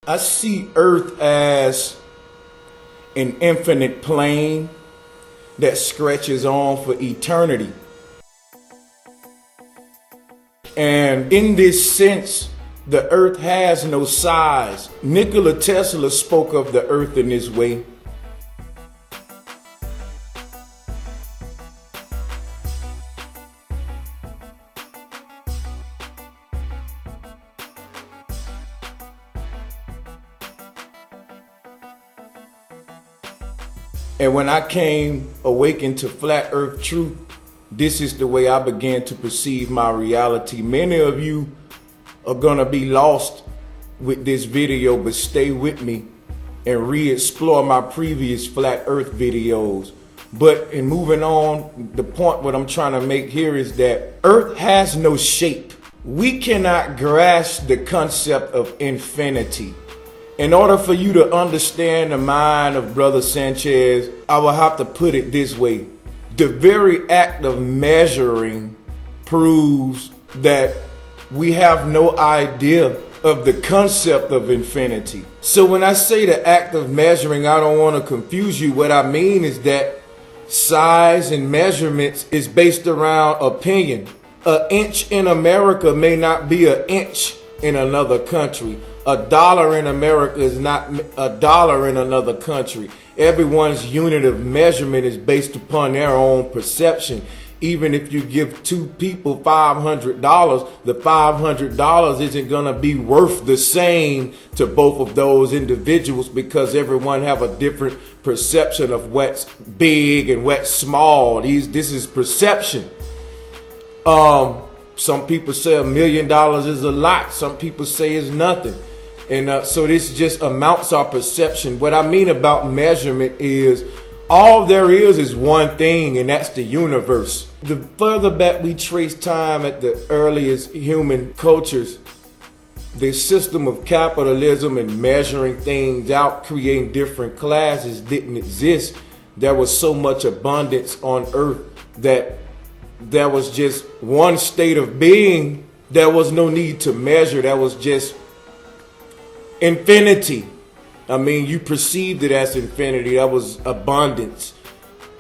I see Earth as an infinite plane that stretches on for eternity. And in this sense, the Earth has no size. Nikola Tesla spoke of the Earth in this way. And when I came awakened to flat earth truth, this is the way I began to perceive my reality. Many of you are gonna be lost with this video, but stay with me and re-explore my previous flat earth videos. But in moving on, the point what I'm trying to make here is that Earth has no shape. We cannot grasp the concept of infinity. In order for you to understand the mind of Brother Sanchez, I will have to put it this way. The very act of measuring proves that we have no idea of the concept of infinity. So when I say the act of measuring, I don't want to confuse you. What I mean is that size and measurements is based around opinion. An inch in America may not be an inch in another country. $1 in America is not $1 in another country. Everyone's unit of measurement is based upon their own perception. Even if you give two people $500, the $500 isn't going to be worth the same to both of those individuals because everyone have a different perception of what's big and what's small. This is perception. Some people say $1 million is a lot. Some people say it's nothing. And so this just amounts our perception. What I mean about measurement is all there is one thing, and that's the universe. The further back we trace time at the earliest human cultures, the system of capitalism and measuring things out, creating different classes didn't exist. There was so much abundance on earth that there was just one state of being. There was no need to measure. There was just infinity. I mean, you perceived it as infinity. That was abundance.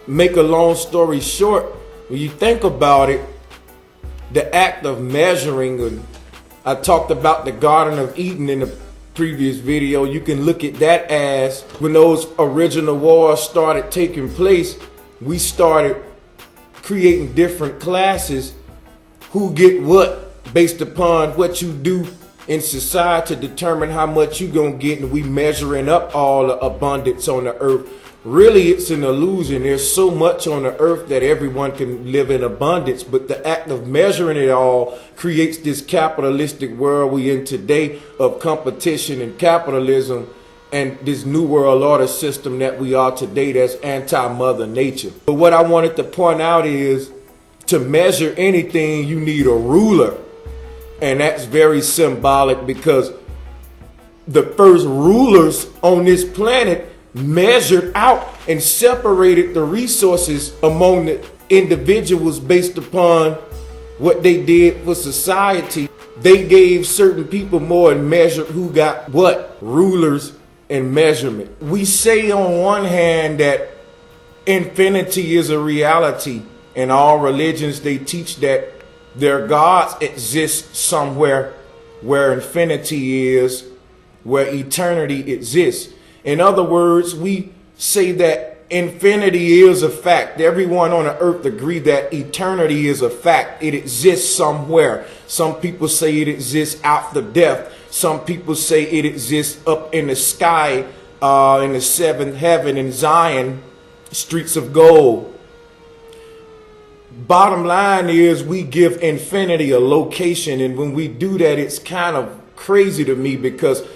Make a long story short, when you think about it, the act of measuring, and I talked about the Garden of Eden in the previous video. You can look at that as when those original wars started taking place, we started creating different classes who get what based upon what you do in society to determine how much you're going to get, and we measuring up all the abundance on the earth. Really, it's an illusion. There's so much on the earth that everyone can live in abundance, but the act of measuring it all creates this capitalistic world we in today of competition and capitalism, and this new world order system that we are today that's anti-mother nature. But what I wanted to point out is to measure anything, you need a ruler. And that's very symbolic because the first rulers on this planet measured out and separated the resources among the individuals based upon what they did for society. They gave certain people more and measured who got what? Rulers and measurement. We say on one hand that infinity is a reality. In all religions, they teach that their gods exist somewhere where infinity is, where eternity exists. In other words, we say that infinity is a fact. Everyone on the earth agree that eternity is a fact. It exists somewhere. Some people say it exists after death. Some people say it exists up in the sky, in the seventh heaven in Zion, streets of gold. Bottom line is we give infinity a location, and when we do that, it's kind of crazy to me because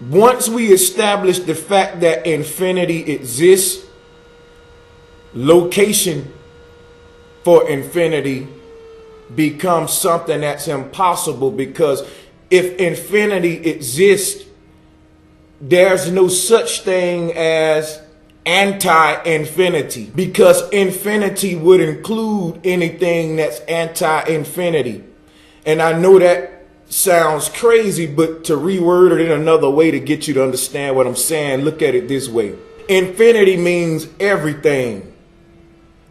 once we establish the fact that infinity exists, location for infinity becomes something that's impossible, because if infinity exists, there's no such thing as anti-infinity, because infinity would include anything that's anti-infinity. And I know that sounds crazy, but to reword it in another way to get you to understand what I'm saying, look at it this way. Infinity means everything.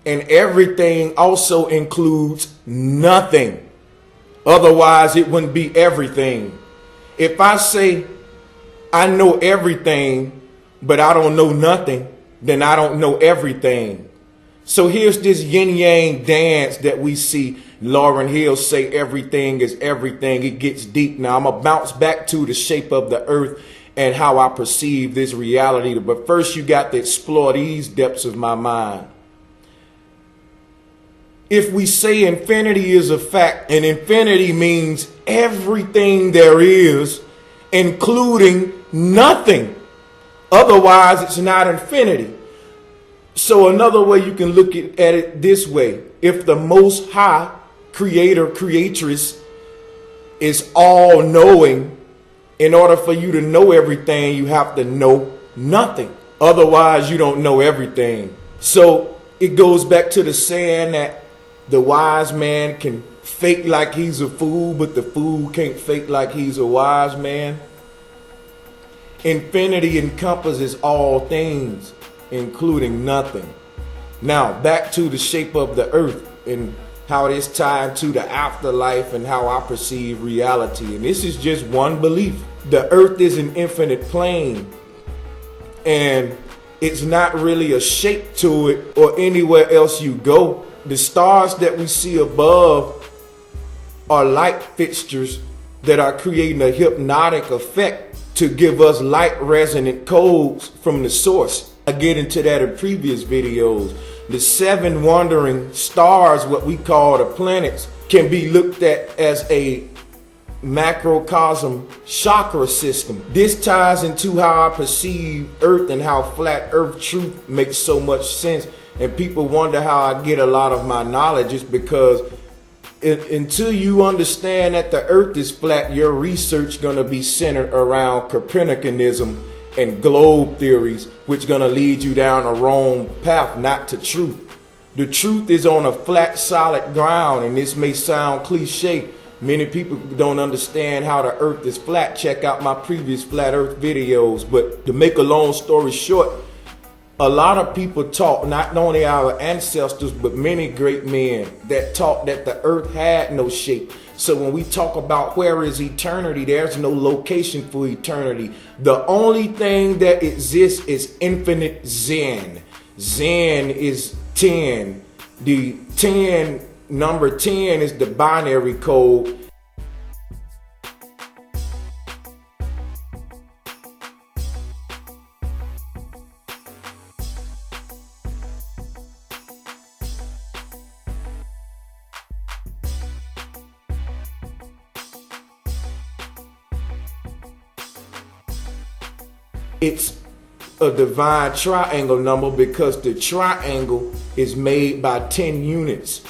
And everything also includes nothing. Otherwise, it wouldn't be everything. If I say I know everything, but I don't know nothing, then I don't know everything. So here's this yin-yang dance that we see Lauryn Hill say everything is everything. It gets deep. Now I'm going to bounce back to the shape of the earth and how I perceive this reality. But first you got to explore these depths of my mind. If we say infinity is a fact, and infinity means everything there is, including nothing. Otherwise, it's not infinity. So another way you can look at it this way. If the Most High, creator, creatress, is all knowing, in order for you to know everything, you have to know nothing. Otherwise, you don't know everything. So it goes back to the saying that the wise man can fake like he's a fool, but the fool can't fake like he's a wise man. Infinity encompasses all things, including nothing. Now, back to the shape of the earth and how it is tied to the afterlife and how I perceive reality. And this is just one belief. The earth is an infinite plane, and it's not really a shape to it or anywhere else you go. The stars that we see above are light fixtures that are creating a hypnotic effect to give us light resonant codes from the source. I get into that in previous videos. The 7 wandering stars, what we call the planets, can be looked at as a macrocosm chakra system. This ties into how I perceive Earth and how flat Earth truth makes so much sense. And people wonder how I get a lot of my knowledge. It's because until you understand that the earth is flat, your research going to be centered around Copernicanism and globe theories, which going to lead you down a wrong path, not to truth. The truth is on a flat, solid ground, and this may sound cliche. Many people don't understand how the earth is flat. Check out my previous flat earth videos. But to make a long story short, a lot of people taught, not only our ancestors, but many great men that taught that the earth had no shape. So when we talk about where is eternity, there's no location for eternity. The only thing that exists is infinite Zen. Zen is 10. The 10, number 10 is the binary code. It's a divine triangle number because the triangle is made by 10 units.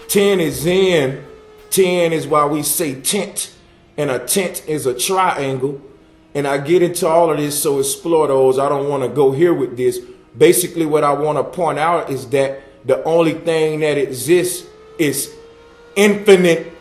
Ten is Zen. 10 is why we say tent, and a tent is a triangle. And I get into all of this, so explore those. I don't want to go here with this. Basically, what I want to point out is that the only thing that exists is infinite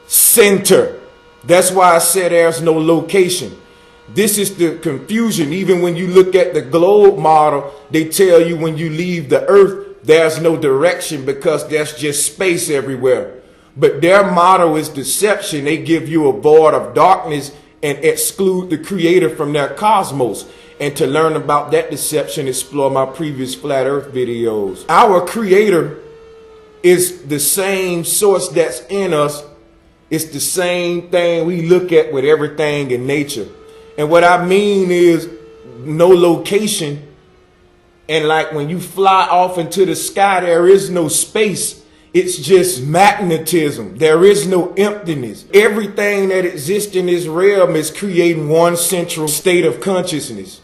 center. That's why I said there's no location. This is the confusion. Even when you look at the globe model, they tell you when you leave the earth, there's no direction because there's just space everywhere. But their motto is deception. They give you a void of darkness and exclude the creator from their cosmos. And to learn about that deception, explore my previous flat earth videos. Our creator is the same source that's in us. It's the same thing we look at with everything in nature. And what I mean is no location. And like when you fly off into the sky, there is no space. It's just magnetism. There is no emptiness. Everything that exists in this realm is creating one central state of consciousness.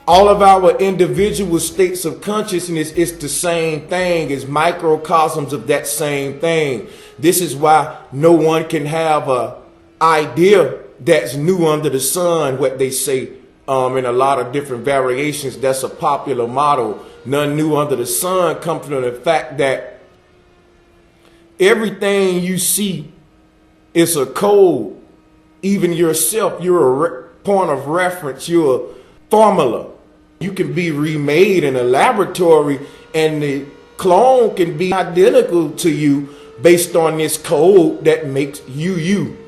All of our individual states of consciousness is the same thing, is microcosms of that same thing. This is why no one can have a idea that's new under the sun, what they say in a lot of different variations. That's a popular motto. None new under the sun comes from the fact that everything you see is a code. Even yourself, you're a point of reference, you're a formula. You can be remade in a laboratory and the clone can be identical to you based on this code that makes you you.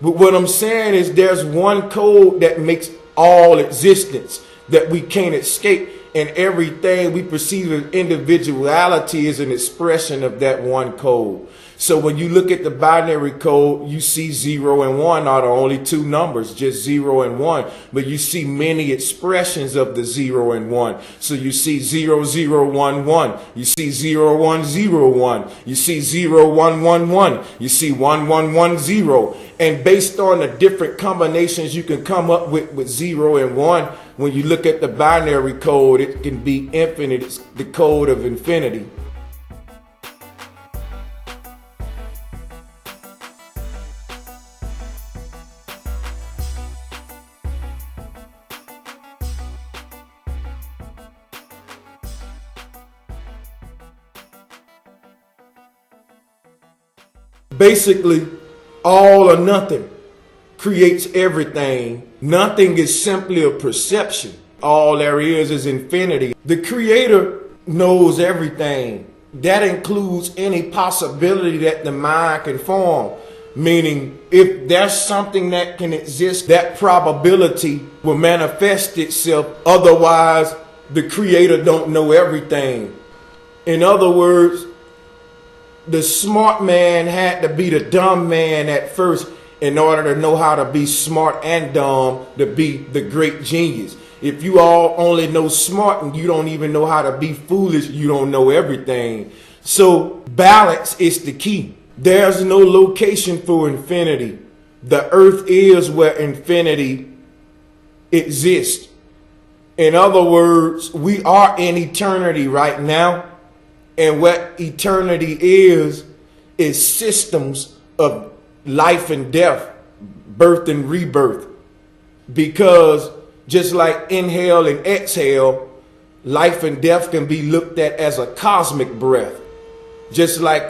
But what I'm saying is there's one code that makes all existence that we can't escape, and everything we perceive as individuality is an expression of that one code. So when you look at the binary code, you see 0 and 1 are the only two numbers, just 0 and 1. But you see many expressions of the 0 and 1. So you see 0, 0, 1, 1. You see 0, 1, 0, 1. You see 0, 1, 1, 1. You see 1, 1, 1, 0. And based on the different combinations you can come up with 0 and 1, when you look at the binary code, it can be infinite. It's the code of infinity. Basically, all or nothing creates everything. Nothing is simply a perception. All there is infinity. The Creator knows everything. That includes any possibility that the mind can form. Meaning, if there's something that can exist, that probability will manifest itself. Otherwise, the Creator don't know everything. In other words, the smart man had to be the dumb man at first in order to know how to be smart and dumb to be the great genius. If you all only know smart and you don't even know how to be foolish, you don't know everything. So balance is the key. There's no location for infinity. The earth is where infinity exists. In other words, we are in eternity right now. And what eternity is systems of life and death, birth and rebirth. Because just like inhale and exhale, life and death can be looked at as a cosmic breath. Just like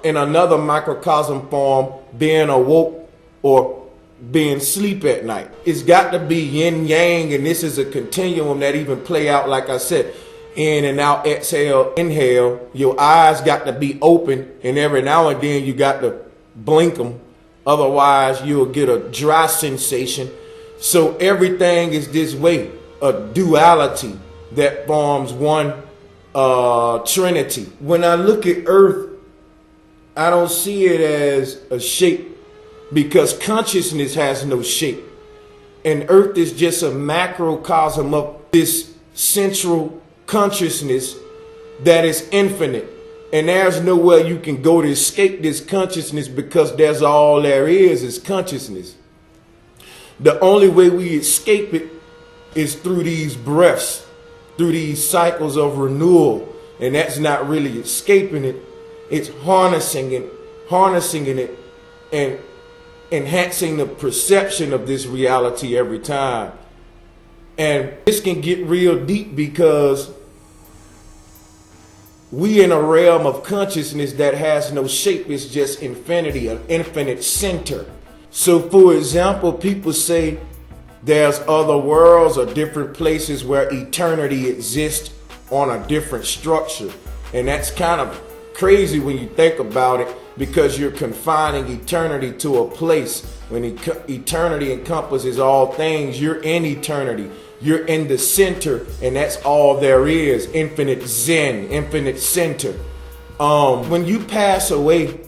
in another microcosm form, being awoke or being asleep at night. It's got to be yin yang, and this is a continuum that even play out, like I said, in and out, exhale, inhale. Your eyes got to be open, and every now and then you got to blink them. Otherwise, you'll get a dry sensation. So everything is this way, a duality that forms one trinity. When I look at Earth, I don't see it as a shape because consciousness has no shape. And Earth is just a macrocosm of this central consciousness that is infinite, and there's nowhere you can go to escape this consciousness because that's all there is consciousness. The only way we escape it is through these breaths, through these cycles of renewal, and that's not really escaping it. It's harnessing it and enhancing the perception of this reality every time. And this can get real deep because we in a realm of consciousness that has no shape. It's just infinity, an infinite center. So for example, people say there's other worlds or different places where eternity exists on a different structure. And that's kind of crazy when you think about it, because you're confining eternity to a place. When eternity encompasses all things, you're in eternity. You're in the center, and that's all there is. Infinite Zen, infinite center. When you pass away,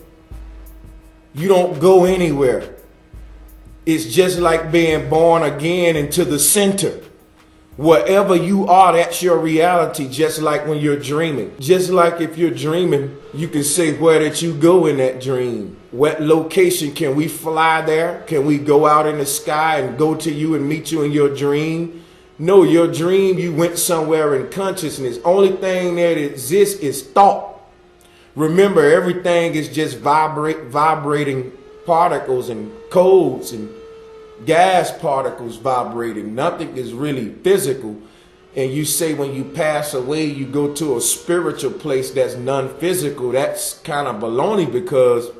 you don't go anywhere. It's just like being born again into the center. Wherever you are, that's your reality, just like when you're dreaming. Just like if you're dreaming, you can say, where did you go in that dream? What location? Can we fly there? Can we go out in the sky and go to you and meet you in your dream? No, your dream, you went somewhere in consciousness. Only thing that exists is thought. Remember, everything is just vibrating particles and codes and gas particles vibrating. Nothing is really physical. And you say when you pass away, you go to a spiritual place that's non-physical. That's kind of baloney, because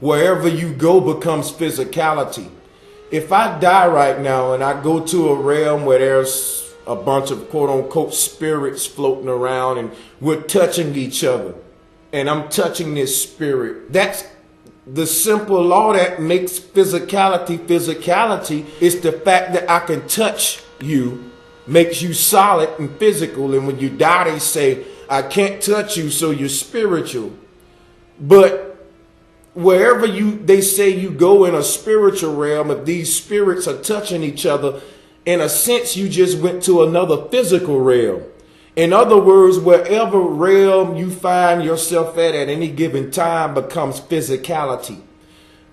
wherever you go becomes physicality. If I die right now and I go to a realm where there's a bunch of quote unquote spirits floating around and we're touching each other and I'm touching this spirit, that's the simple law that makes physicality physicality. Is the fact that I can touch you makes you solid and physical. And when you die, they say, I can't touch you, so you're spiritual. But wherever they say you go in a spiritual realm, if these spirits are touching each other, in a sense, you just went to another physical realm. In other words, wherever realm you find yourself at any given time becomes physicality.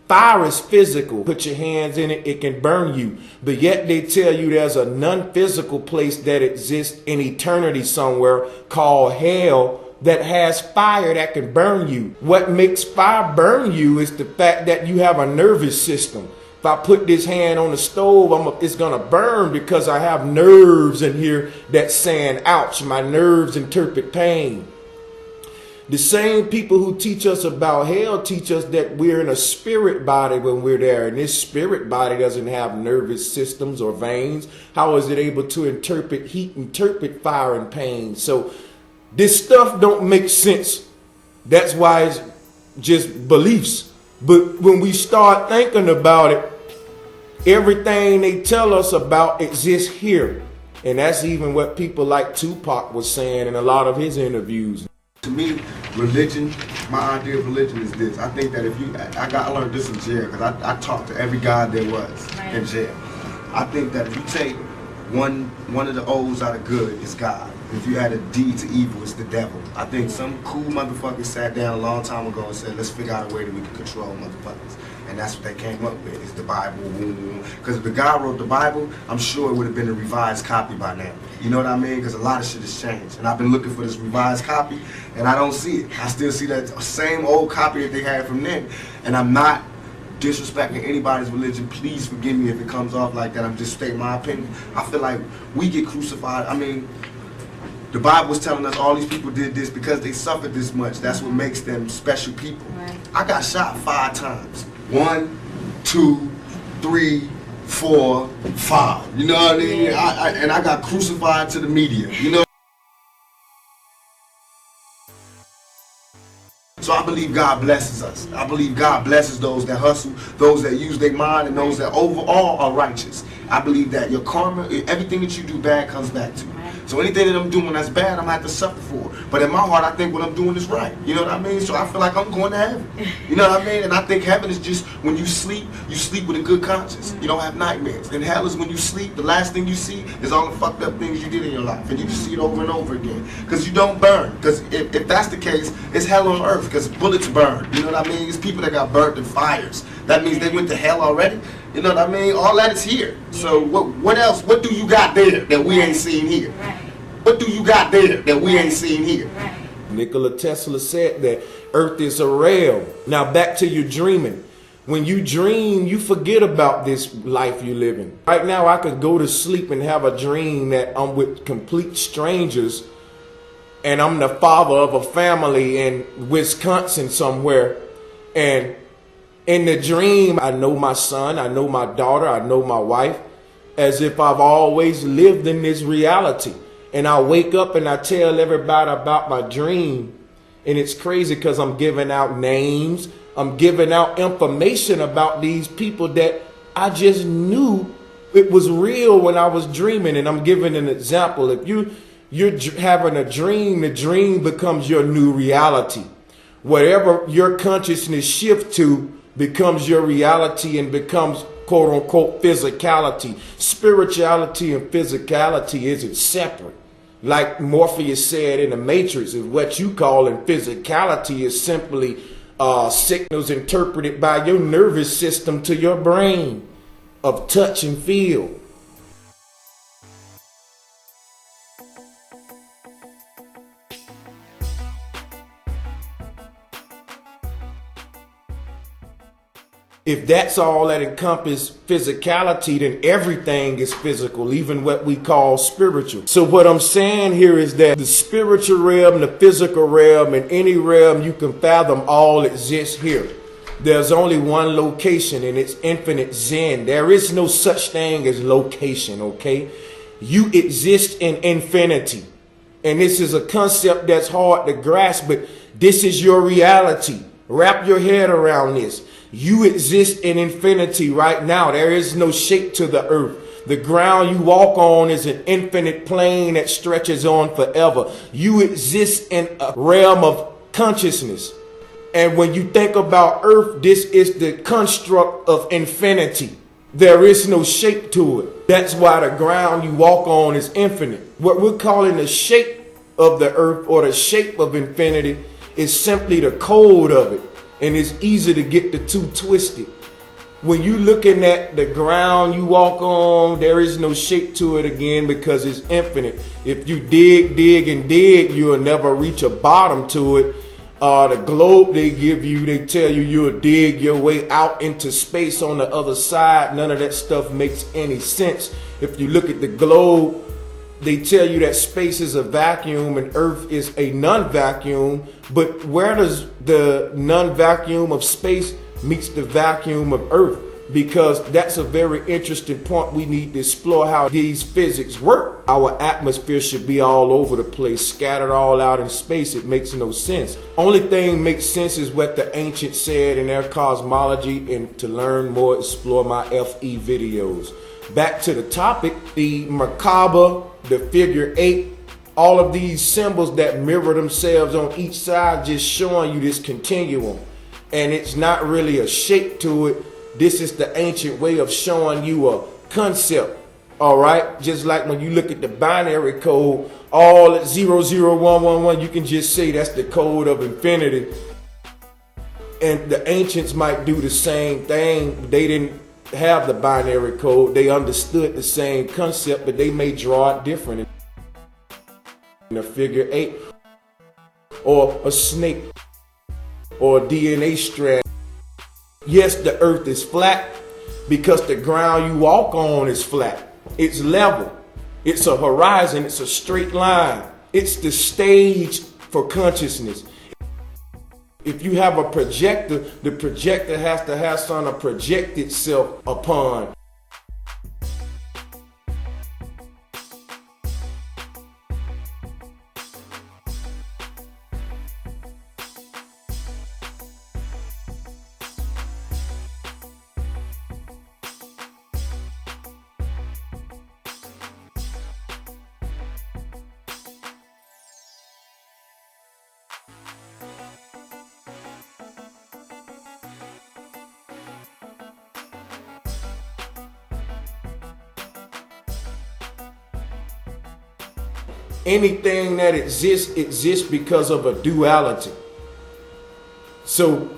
Fire is physical. Put your hands in it, it can burn you. But yet they tell you there's a non-physical place that exists in eternity somewhere called hell that has fire that can burn you. What makes fire burn you is the fact that you have a nervous system. If I put this hand on the stove, it's going to burn because I have nerves in here that's saying, ouch, my nerves interpret pain. The same people who teach us about hell teach us that we're in a spirit body when we're there. And this spirit body doesn't have nervous systems or veins. How is it able to interpret heat, interpret fire and pain? So this stuff don't make sense. That's why it's just beliefs. But when we start thinking about it, everything they tell us about exists here. And that's even what people like Tupac was saying in a lot of his interviews. To me, religion, my idea of religion is this. I think that I learned this in jail, because I talked to every God there was in jail. I think that if you take one of the O's out of good, it's God. If you add a D to evil, it's the devil. I think some cool motherfuckers sat down a long time ago and said, let's figure out a way that we can control motherfuckers. And that's what they came up with, is the Bible. Because if the guy wrote the Bible, I'm sure it would have been a revised copy by now. You know what I mean? Because a lot of shit has changed. And I've been looking for this revised copy, and I don't see it. I still see that same old copy that they had from then. And I'm not disrespecting anybody's religion. Please forgive me if it comes off like that. I'm just stating my opinion. I feel like we get crucified. I mean, the Bible was telling us all these people did this because they suffered this much. That's what makes them special people. Right. I got shot 5 times. 1, 2, 3, 4, 5. You know what I mean? And I got crucified to the media. You know. So I believe God blesses us. I believe God blesses those that hustle, those that use their mind, and those that overall are righteous. I believe that your karma, everything that you do bad comes back to you. So anything that I'm doing that's bad, I'm going to have to suffer for. But in my heart, I think what I'm doing is right. You know what I mean? So I feel like I'm going to heaven. You know what I mean? And I think heaven is just when you sleep with a good conscience. You don't have nightmares. And hell is when you sleep, the last thing you see is all the fucked up things you did in your life. And you just see it over and over again. Because you don't burn. Because if that's the case, it's hell on earth. Because bullets burn. You know what I mean? It's people that got burnt in fires. That means they went to hell already. You know what I mean? All that is here. So what else? What do you got there that we ain't seen here? What do you got there that we ain't seen here? Nikola Tesla said that Earth is a realm. Now back to your dreaming. When you dream, you forget about this life you live in. Right now, I could go to sleep and have a dream that I'm with complete strangers and I'm the father of a family in Wisconsin somewhere. And in the dream, I know my son, I know my daughter, I know my wife, as if I've always lived in this reality. And I wake up and I tell everybody about my dream. And it's crazy because I'm giving out names. I'm giving out information about these people that I just knew it was real when I was dreaming. And I'm giving an example. If you're having a dream, the dream becomes your new reality. Whatever your consciousness shifts to becomes your reality and becomes quote unquote physicality. Spirituality and physicality isn't separate. Like Morpheus said in the Matrix, is what you call in physicality is simply signals interpreted by your nervous system to your brain of touch and feel. If that's all that encompasses physicality, then everything is physical, even what we call spiritual. So what I'm saying here is that the spiritual realm, the physical realm, and any realm you can fathom all exists here. There's only one location, and it's infinite Zen. There is no such thing as location, okay? You exist in infinity. And this is a concept that's hard to grasp, but this is your reality. Wrap your head around this. You exist in infinity right now. There is no shape to the earth. The ground you walk on is an infinite plane that stretches on forever. You exist in a realm of consciousness. And when you think about earth, this is the construct of infinity. There is no shape to it. That's why the ground you walk on is infinite. What we're calling the shape of the earth or the shape of infinity is simply the code of it. And it's easy to get the two twisted. When you're looking at the ground you walk on, there is no shape to it again because it's infinite. If you dig, and dig, you'll never reach a bottom to it. The globe they give you, they tell you you'll dig your way out into space on the other side. None of that stuff makes any sense. If you look at the globe, they tell you that space is a vacuum and Earth is a non-vacuum. But where does the non-vacuum of space meets the vacuum of Earth? Because that's a very interesting point. We need to explore how these physics work. Our atmosphere should be all over the place, scattered all out in space. It makes no sense. Only thing makes sense is what the ancients said in their cosmology. And to learn more, explore my FE videos. Back to the topic, the Merkaba, the figure 8, all of these symbols that mirror themselves on each side, just showing you this continuum. And it's not really a shape to it. This is the ancient way of showing you a concept. All right. Just like when you look at the binary code, all at 00111, you can just say that's the code of infinity. And the ancients might do the same thing. They didn't have the binary code. They understood the same concept, but they may draw it different. In a figure 8 or a snake or a DNA strand. Yes, the earth is flat because the ground you walk on is flat. It's level. It's a horizon. It's a straight line. It's the stage for consciousness. If you have a projector, the projector has to have something to project itself upon. Anything that exists because of a duality. So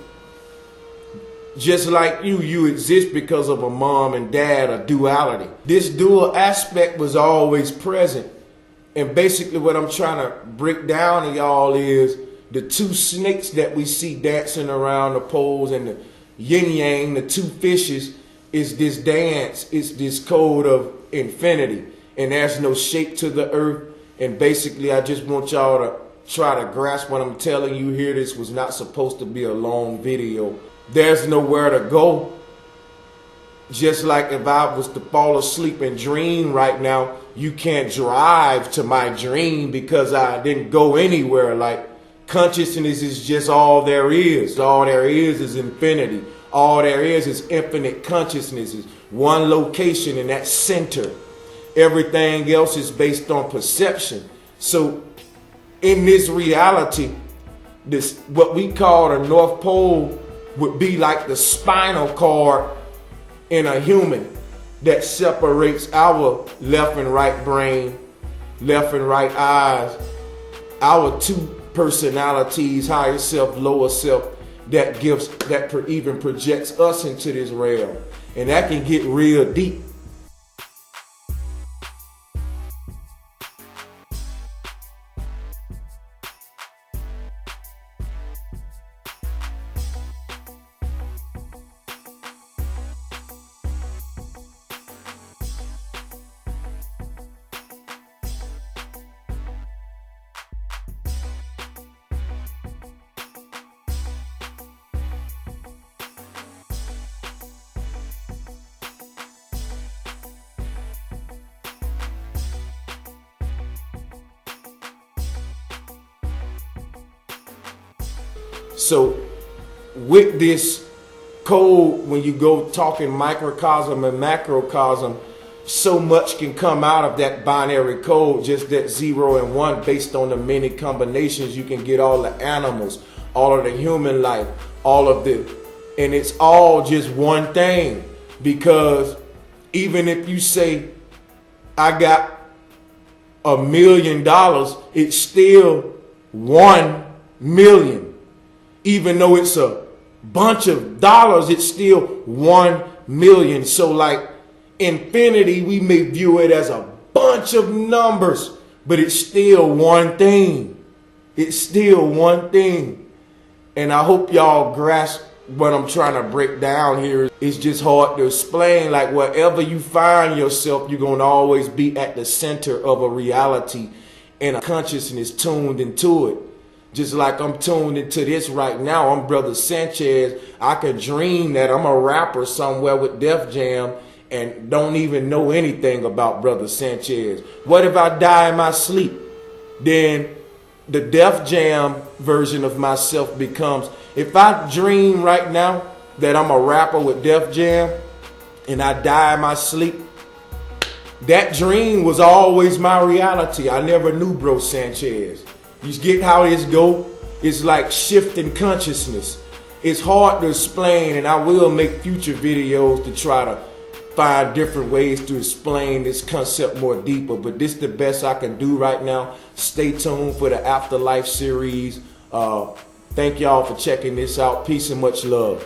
just like you exist because of a mom and dad, a duality. This dual aspect was always present. And basically what I'm trying to break down to y'all is the two snakes that we see dancing around the poles and the yin yang, the two fishes, is this dance, it's this code of infinity. And there's no shape to the earth. And basically, I just want y'all to try to grasp what I'm telling you here. This was not supposed to be a long video. There's nowhere to go. Just like if I was to fall asleep and dream right now, you can't drive to my dream because I didn't go anywhere. Like consciousness is just all there is. All there is infinity. All there is infinite consciousness. Is one location in that center. Everything else is based on perception. So in this reality, this what we call the North Pole would be like the spinal cord in a human that separates our left and right brain, left and right eyes, our two personalities, higher self, lower self, that even projects us into this realm. And that can get real deep. So with this code, when you go talking microcosm and macrocosm, so much can come out of that binary code, just that 0 and 1, based on the many combinations. You can get all the animals, all of the human life, all of the, and it's all just one thing. Because even if you say, I got $1 million, it's still 1 million. Even though it's a bunch of dollars, it's still 1 million. So like infinity, we may view it as a bunch of numbers, but it's still one thing. It's still one thing. And I hope y'all grasp what I'm trying to break down here. It's just hard to explain. Like wherever you find yourself, you're going to always be at the center of a reality and a consciousness tuned into it. Just like I'm tuned into this right now. I'm Brother Sanchez. I can dream that I'm a rapper somewhere with Def Jam and don't even know anything about Brother Sanchez. What if I die in my sleep? Then the Def Jam version of myself becomes, if I dream right now that I'm a rapper with Def Jam and I die in my sleep, that dream was always my reality. I never knew Bro Sanchez. You get how this go? It's like shifting consciousness. It's hard to explain, and I will make future videos to try to find different ways to explain this concept more deeper, but this is the best I can do right now. Stay tuned for the Afterlife series. Thank y'all for checking this out. Peace and much love.